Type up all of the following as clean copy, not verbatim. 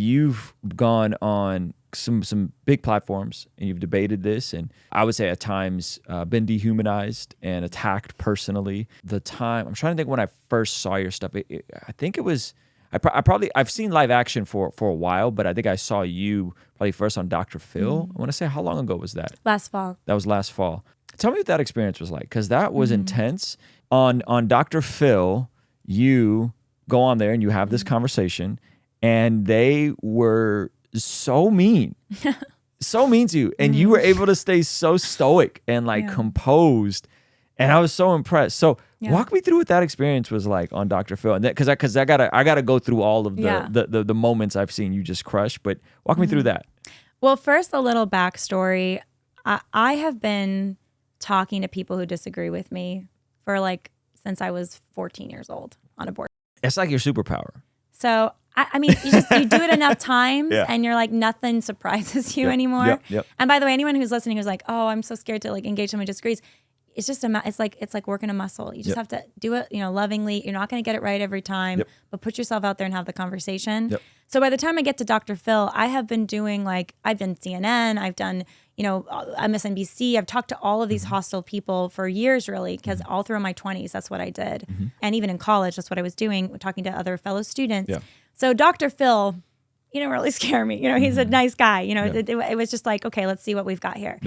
you've gone on some big platforms and you've debated this, and I would say at times been dehumanized and attacked personally. I'm trying to think when I first saw your stuff. I think it was I've seen live action for a while, but I think I saw you probably first on Dr. Phil. I want to say, how long ago was that? Last fall. That was last fall. Tell me what that experience was like, because that was intense. On Dr. Phil, you go on there and you have this conversation, and they were so mean. So mean to you. And you were able to stay so stoic and composed. And I was so impressed. So walk me through what that experience was like on Dr. Phil. And because I gotta go through all of the moments I've seen you just crush, but walk me through that. Well, first, a little backstory. I have been talking to people who disagree with me for since I was 14 years old on abortion. It's like your superpower. So I mean, you do it enough times and you're like, nothing surprises you anymore. And by the way, anyone who's listening who's like, oh, I'm so scared to engage someone who disagrees. It's just it's like working a muscle. You just have to do it, lovingly. You're not going to get it right every time, but put yourself out there and have the conversation. So by the time I get to Dr. Phil, I have been doing I've done CNN, I've done, MSNBC. I've talked to all of these hostile people for years, really, because all through my 20s, that's what I did. And even in college, that's what I was doing, talking to other fellow students. So Dr. Phil, he didn't really scare me. He's a nice guy. It was just like, okay, let's see what we've got here.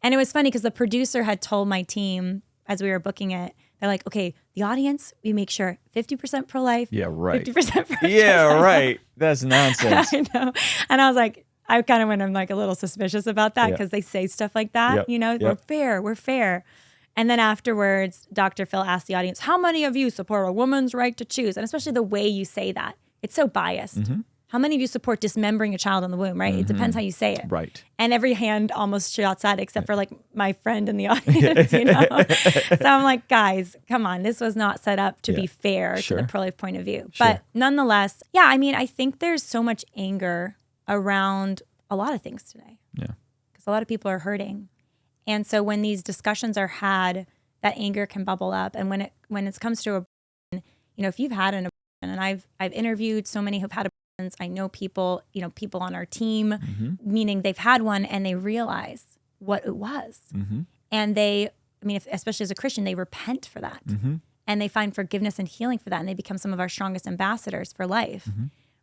And it was funny because the producer had told my team as we were booking it, they're like, okay, the audience, we make sure 50% pro-life, 50% pro-choice. Yeah, right. That's nonsense. I know. And I was like, I kind of went, I'm a little suspicious about that because they say stuff like that. We're fair. And then afterwards, Dr. Phil asked the audience, how many of you support a woman's right to choose? And especially the way you say that. It's so biased. How many of you support dismembering a child in the womb, right? It depends how you say it. Right. And every hand almost shots at it, except for my friend in the audience, So I'm like, guys, come on. This was not set up to be fair to the pro-life point of view. But nonetheless, I think there's so much anger around a lot of things today. Yeah. Because a lot of people are hurting. And so when these discussions are had, that anger can bubble up. And when it comes to abortion, if you've had an abortion, and I've interviewed so many who've had abortions, I know people, people on our team, meaning they've had one and they realize what it was. And especially as a Christian, they repent for that. And they find forgiveness and healing for that. And they become some of our strongest ambassadors for life.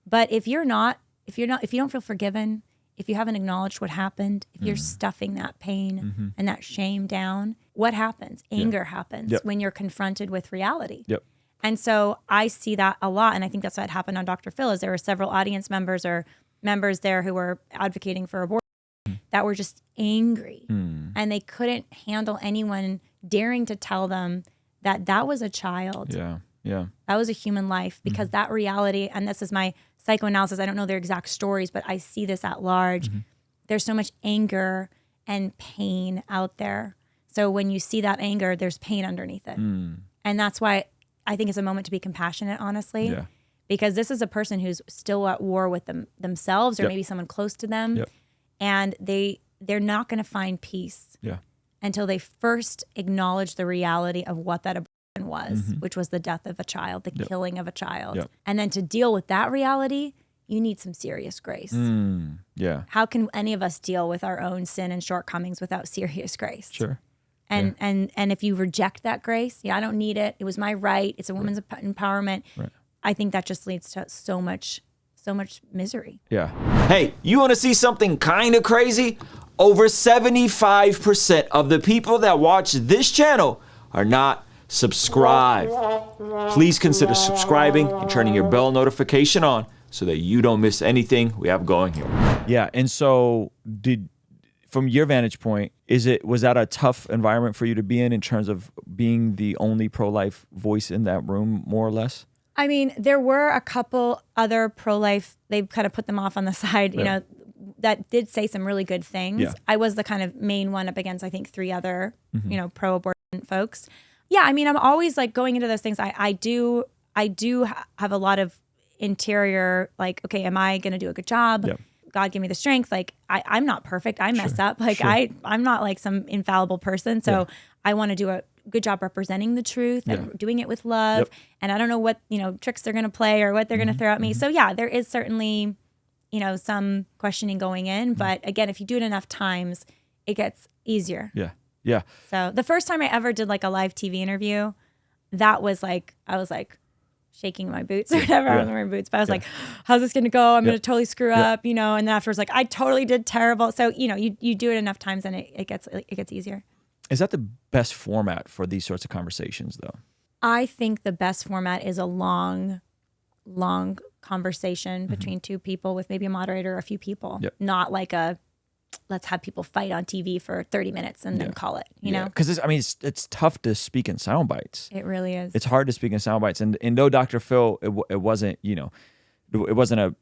But if you don't feel forgiven, if you haven't acknowledged what happened, if you're stuffing that pain and that shame down, what happens? Anger happens when you're confronted with reality. And so I see that a lot. And I think that's what happened on Dr. Phil is there were several audience members or members there who were advocating for abortion that were just angry. And they couldn't handle anyone daring to tell them that was a child. That was a human life, because that reality, and this is my psychoanalysis, I don't know their exact stories, but I see this at large. There's so much anger and pain out there. So when you see that anger, there's pain underneath it. And that's why I think it's a moment to be compassionate, honestly, because this is a person who's still at war with themselves or maybe someone close to them. And they're not going to find peace until they first acknowledge the reality of what that abortion was, which was the death of a child, the killing of a child. And then to deal with that reality, you need some serious grace. How can any of us deal with our own sin and shortcomings without serious grace? And if you reject that grace, I don't need it. It was my right. It's a woman's empowerment. I think that just leads to so much misery. Hey, you want to see something kind of crazy? Over 75% of the people that watch this channel are not subscribed. Please consider subscribing and turning your bell notification on so that you don't miss anything we have going here. Yeah, and so from your vantage point, was that a tough environment for you to be in terms of being the only pro-life voice in that room, more or less? I mean, there were a couple other pro-life, they kind of put them off on the side, that did say some really good things. I was the kind of main one up against, I think, 3 other, pro-abortion folks. I mean, I'm always going into those things. I do have a lot of interior, okay, am I going to do a good job? God give me the strength. I'm not perfect. I mess up. I'm not some infallible person. So I want to do a good job representing the truth and doing it with love. And I don't know what, tricks they're going to play or what they're going to throw at me. So there is certainly, some questioning going in. But again, if you do it enough times, it gets easier. Yeah. Yeah. So the first time I ever did like a live TV interview, that was like, I was like shaking my boots or whatever. I wasn't wearing boots, but I was like, how's this going to go? I'm going to totally screw up, and then afterwards, like, I totally did terrible. So, you do it enough times and it gets easier. Is that the best format for these sorts of conversations though? I think the best format is a long conversation between two people with maybe a moderator or a few people, not like let's have people fight on TV for 30 minutes and then call it, you know? Because it's tough to speak in sound bites. It really is. It's hard to speak in sound bites. And no Dr. Phil, it wasn't, it wasn't a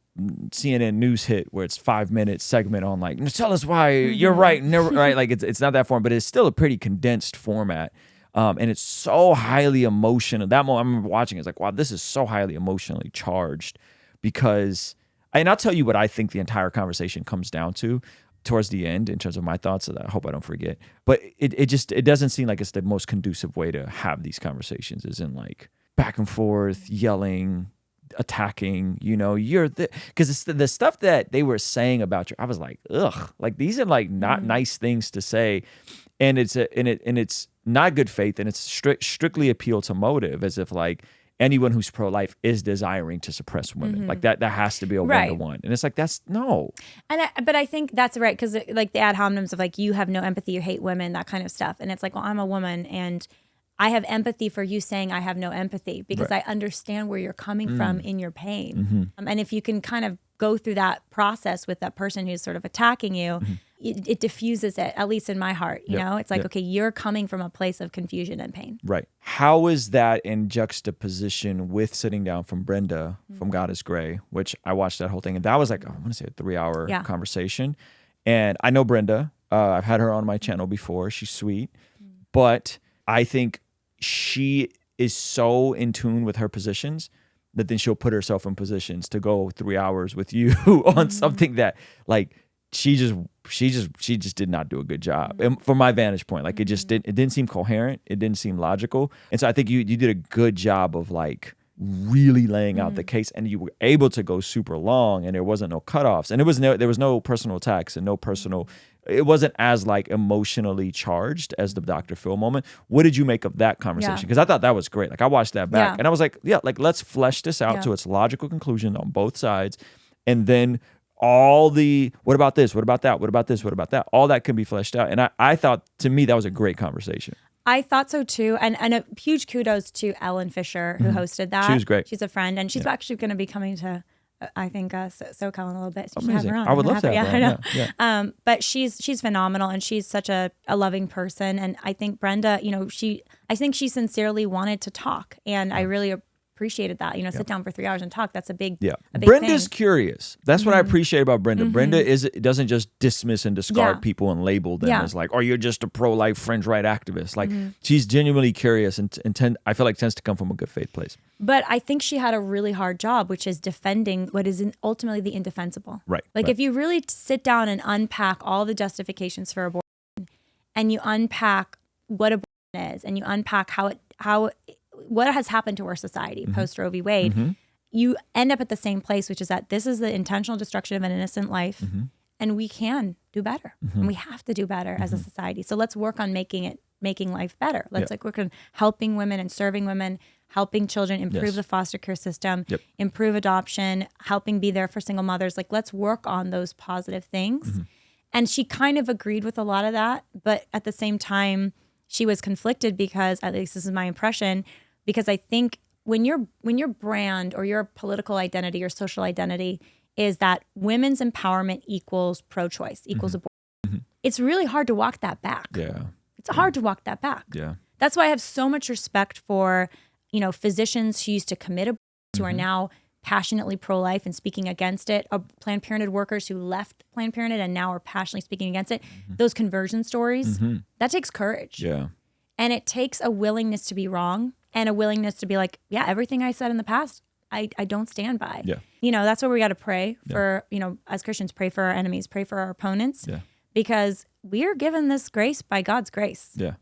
CNN news hit where it's 5-minute segment on like, tell us why you're right. Never, right. Like it's not that form, but it's still a pretty condensed format. And it's so highly emotional. That moment I remember watching, it's like, wow, this is so highly emotionally charged because, and I'll tell you what I think the entire conversation comes down to towards the end in terms of my thoughts. So that I hope I don't forget. But it doesn't seem like it's the most conducive way to have these conversations, is in like back and forth, yelling, attacking, because it's the stuff that they were saying about you. I was like, ugh, like these are like not nice things to say. And it's not good faith, and it's strictly appeal to motive, as if like anyone who's pro-life is desiring to suppress women. Like that has to be a one-to-one. And it's like, that's no. But I think that's right, because like the ad hominems of like, you have no empathy, you hate women, that kind of stuff. And it's like, well, I'm a woman and I have empathy for you saying I have no empathy, because I understand where you're coming from in your pain. And if you can kind of go through that process with that person who's sort of attacking you, it diffuses it, at least in my heart. It's like, okay, you're coming from a place of confusion and pain. Right. How is that in juxtaposition with sitting down from Brenda from God is Gray, which I watched that whole thing. And that was like, I want to say a 3-hour conversation. And I know Brenda. I've had her on my channel before. She's sweet. But I think she is so in tune with her positions that then she'll put herself in positions to go 3 hours with you on something that like she just did not do a good job. And from my vantage point, like it didn't seem coherent. It didn't seem logical. And so I think you did a good job of like really laying out the case, and you were able to go super long, and there wasn't no cutoffs, and there was no personal attacks and no personal. It wasn't as like emotionally charged as the Dr. Phil moment. What did you make of that conversation? Because I thought that was great. Like I watched that back and I was like, like let's flesh this out to its logical conclusion on both sides. And then all the, what about this? What about that? What about this? What about that? All that can be fleshed out. And I thought, to me, that was a great conversation. I thought so too. And a huge kudos to Ellen Fisher, who hosted that. She was great. She's a friend, and she's actually going to be coming to, I think, SoCal in a little bit. So amazing. Have her on. I would love to have her on. I know. But she's phenomenal, and she's such a loving person. And I think Brenda, I think she sincerely wanted to talk, and I really appreciated that. Sit down for 3 hours and talk. That's a big, a big Brenda's thing. Curious. That's what I appreciate about Brenda. Brenda doesn't just dismiss and discard people and label them as like, oh, you're just a pro-life fringe right activist. Like she's genuinely curious and I feel like tends to come from a good faith place. But I think she had a really hard job, which is defending what is ultimately the indefensible. Right. Like if you really sit down and unpack all the justifications for abortion, and you unpack what abortion is, and you unpack what has happened to our society post Roe v. Wade, you end up at the same place, which is that this is the intentional destruction of an innocent life, and we can do better, and we have to do better as a society. So let's work on making life better. Let's work on helping women and serving women, helping children, improve the foster care system, improve adoption, helping be there for single mothers. Like let's work on those positive things. And she kind of agreed with a lot of that, but at the same time, she was conflicted because, at least this is my impression, because I think when your brand or your political identity or social identity is that women's empowerment equals pro-choice, equals abortion, it's really hard to walk that back. Yeah. It's hard to walk that back. Yeah. That's why I have so much respect for, physicians who used to commit abortion, who are now passionately pro-life and speaking against it, Planned Parenthood workers who left Planned Parenthood and now are passionately speaking against it. Those conversion stories, that takes courage. Yeah. And it takes a willingness to be wrong and a willingness to be like, everything I said in the past, I don't stand by. Yeah. That's what we got to pray for, as Christians, pray for our enemies, pray for our opponents, because we are given this grace by God's grace. Yeah.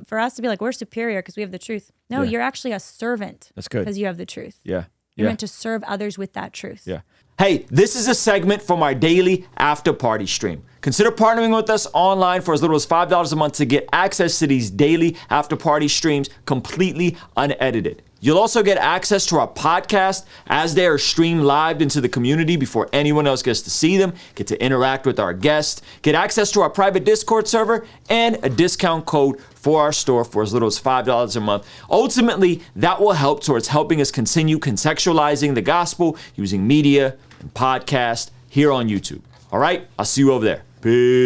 For us to be like, we're superior because we have the truth. No, you're actually a servant. That's good. Because you have the truth. Yeah. You're meant to serve others with that truth. Yeah. Hey, this is a segment from our daily after party stream. Consider partnering with us online for as little as $5 a month to get access to these daily after party streams completely unedited. You'll also get access to our podcast as they are streamed live into the community before anyone else gets to see them, get to interact with our guests, get access to our private Discord server, and a discount code for our store for as little as $5 a month. Ultimately, that will help towards helping us continue contextualizing the gospel using media and podcast here on YouTube. All right, I'll see you over there. Peace.